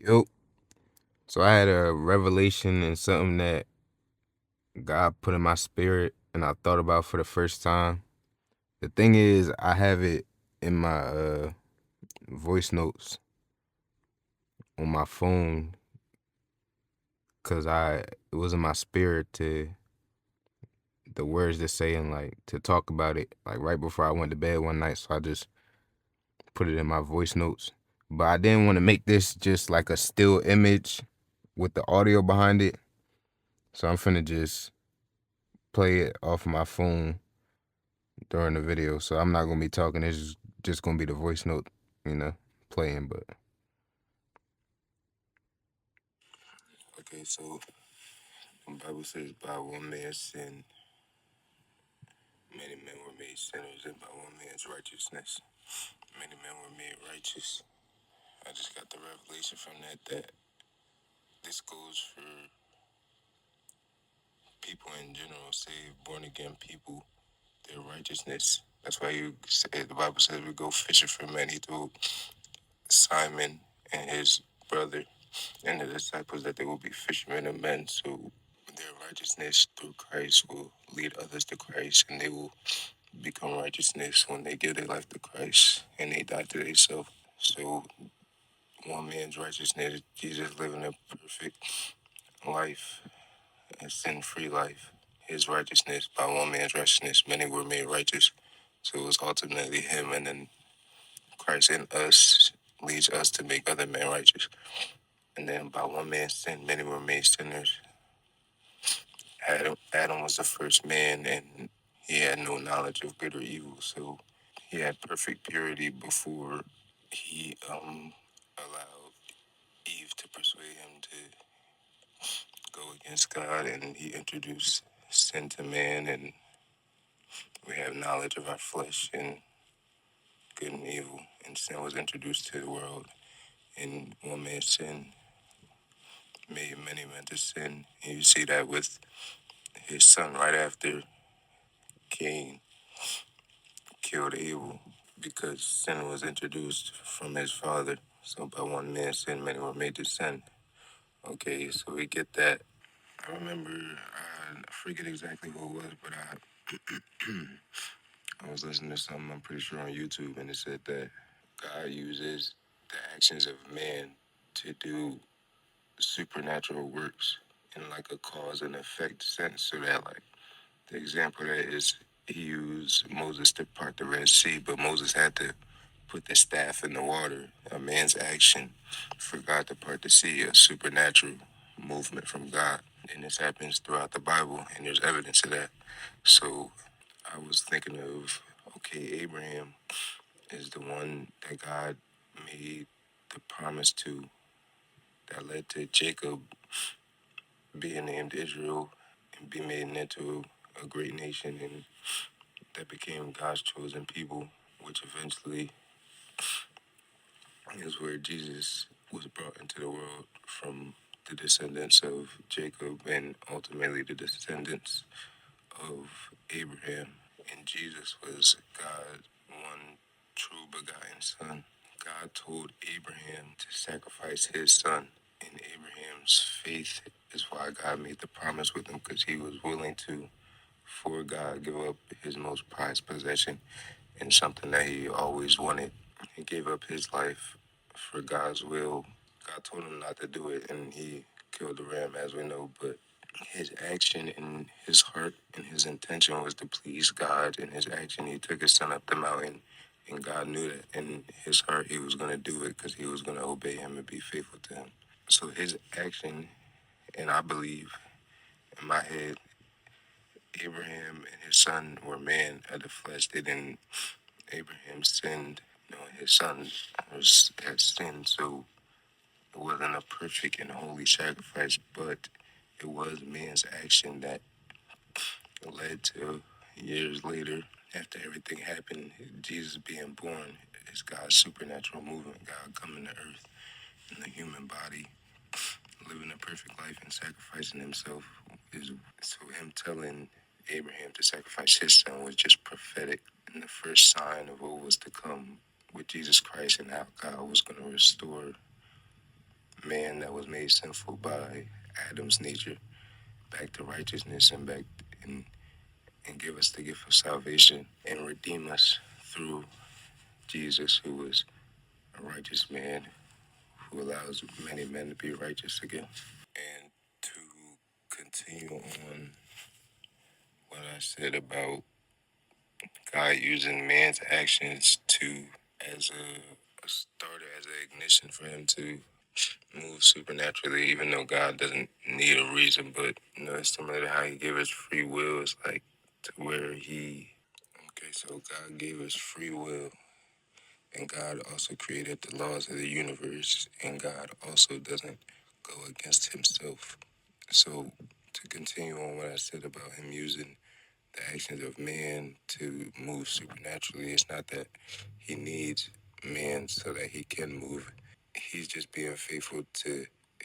Yo, so I had a revelation and something that God put in my spirit and I thought about for the first time. The thing is, I have it in my voice notes on my phone because it was in my spirit to the words to say and like to talk about it like right before I went to bed one night. So I just put it in my voice notes. But I didn't want to make this just like a still image with the audio behind it. So I'm finna just play it off my phone during the video, so I'm not gonna be talking. It's just gonna be the voice note, you know, playing. But okay, so the Bible says, "By one man's sin, many men were made sinners, and by one man's righteousness, many men were made righteous." I just got the revelation from that this goes for people in general, saved, born again people, their righteousness. That's why the Bible says we go fishing for men. He told Simon and his brother and the disciples that they will be fishermen of men. So their righteousness through Christ will lead others to Christ, and they will become righteousness when they give their life to Christ and they die to themselves. So one man's righteousness, Jesus living a perfect life, a sin-free life. His righteousness, by one man's righteousness, many were made righteous. So it was ultimately him, and then Christ in us leads us to make other men righteous. And then by one man's sin, many were made sinners. Adam was the first man, and he had no knowledge of good or evil. So he had perfect purity before he allowed Eve to persuade him to go against God, and he introduced sin to man, and we have knowledge of our flesh and good and evil, and sin was introduced to the world. And one man's sin made many men to sin. And you see that with his son right after Cain killed Abel, because sin was introduced from his father. So by one man's sin, many were made to sin. Okay, so we get that. I remember, I forget exactly who it was, but I was listening to something, I'm pretty sure on YouTube, and it said that God uses the actions of man to do supernatural works in like a cause and effect sense. So that like the example that is, he used Moses to part the Red Sea, but Moses had to put the staff in the water, a man's action for God to part the sea, a supernatural movement from God. And this happens throughout the Bible, and there's evidence of that. So I was thinking of, okay, Abraham is the one that God made the promise to, that led to Jacob being named Israel and be made into a great nation, and that became God's chosen people, which eventually is where Jesus was brought into the world from the descendants of Jacob and ultimately the descendants of Abraham. And Jesus was God's one true begotten son. God told Abraham to sacrifice his son, and Abraham's faith is why God made the promise with him, because he was willing to, for God, give up his most prized possession and something that he always wanted. He gave up his life for God's will. God told him not to do it, and he killed the ram, as we know. But his action and his heart and his intention was to please God. In his action, he took his son up the mountain, and God knew that in his heart he was going to do it because he was going to obey him and be faithful to him. So his action, and I believe in my head, Abraham and his son were man of the flesh. They didn't. Abraham sinned. His son had sinned, so it wasn't a perfect and holy sacrifice, but it was man's action that led to years later, after everything happened, Jesus being born is God's supernatural movement, God coming to earth in the human body, living a perfect life and sacrificing himself. So him telling Abraham to sacrifice his son was just prophetic and the first sign of what was to come with Jesus Christ and how God was going to restore man was made sinful by Adam's nature back to righteousness and back and give us the gift of salvation and redeem us through Jesus, who was a righteous man who allows many men to be righteous again. And to continue on what I said about God using man's actions to as a starter, as an ignition for him to move supernaturally, even though God doesn't need a reason, but it's similar to how he gave us free will. It's like to where so God gave us free will, and God also created the laws of the universe, and God also doesn't go against himself. So to continue on what I said about him using the actions of man to move supernaturally, it's not that he needs man so that he can move. He's just being faithful to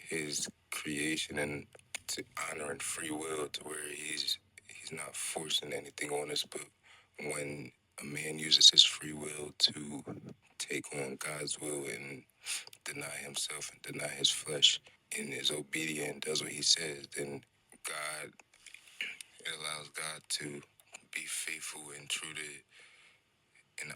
his creation and to honoring free will, to where he's not forcing anything on us. But when a man uses his free will to take on God's will and deny himself and deny his flesh and is obedient, does what he says, then God, it allows God to be faithful and true to and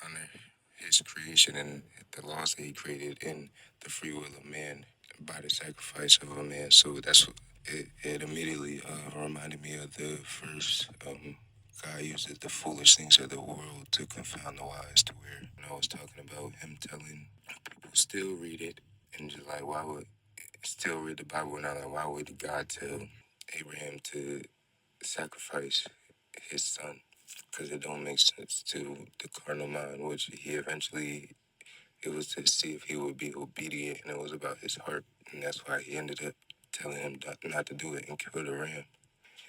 honor his creation and the laws that he created in the free will of man by the sacrifice of a man. So that's what it immediately reminded me of the verse. God uses the foolish things of the world to confound the wise, to where I was talking about him telling people still read it and just like why would still read the Bible and I'm like why would God tell Abraham to sacrifice his son? Because it don't make sense to the carnal mind, which he eventually, it was to see if he would be obedient, and it was about his heart, and that's why he ended up telling him not to do it and kill the ram.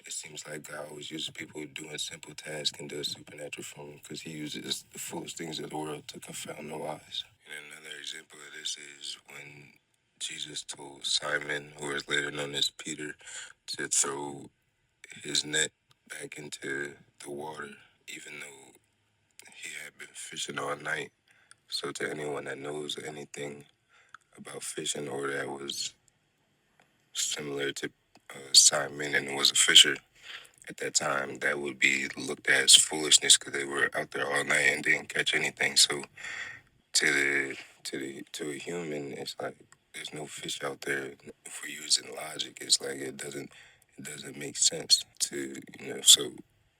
It seems like God always uses people doing simple tasks and does supernatural for him because he uses the foolish things of the world to confound the wise. And another example of this is when Jesus told Simon, who is later known as Peter, to throw his net back into the water, even though he had been fishing all night. So to anyone that knows anything about fishing or that was similar to Simon and was a fisher at that time, that would be looked at as foolishness because they were out there all night and didn't catch anything. So to a human, it's like there's no fish out there. If we're using logic, it's like it doesn't make sense to So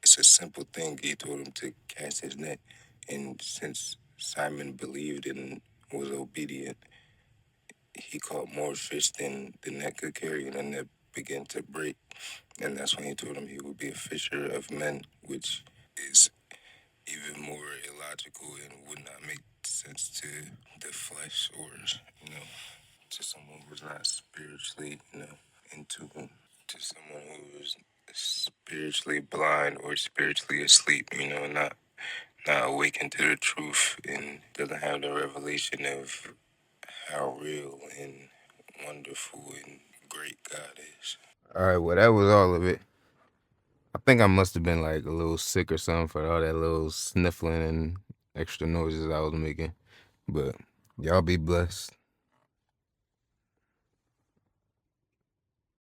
it's a simple thing. He told him to cast his net, and since Simon believed and was obedient, he caught more fish than the net could carry, and the net began to break. And that's when he told him he would be a fisher of men, which is even more illogical and would not make sense to the flesh or, to someone who's not spiritually, in tune, to someone who's spiritually blind or spiritually asleep, not awakened to the truth and doesn't have the revelation of how real and wonderful and great God is. All right, well, that was all of it. I think I must have been like a little sick or something for all that little sniffling and extra noises I was making. But y'all be blessed.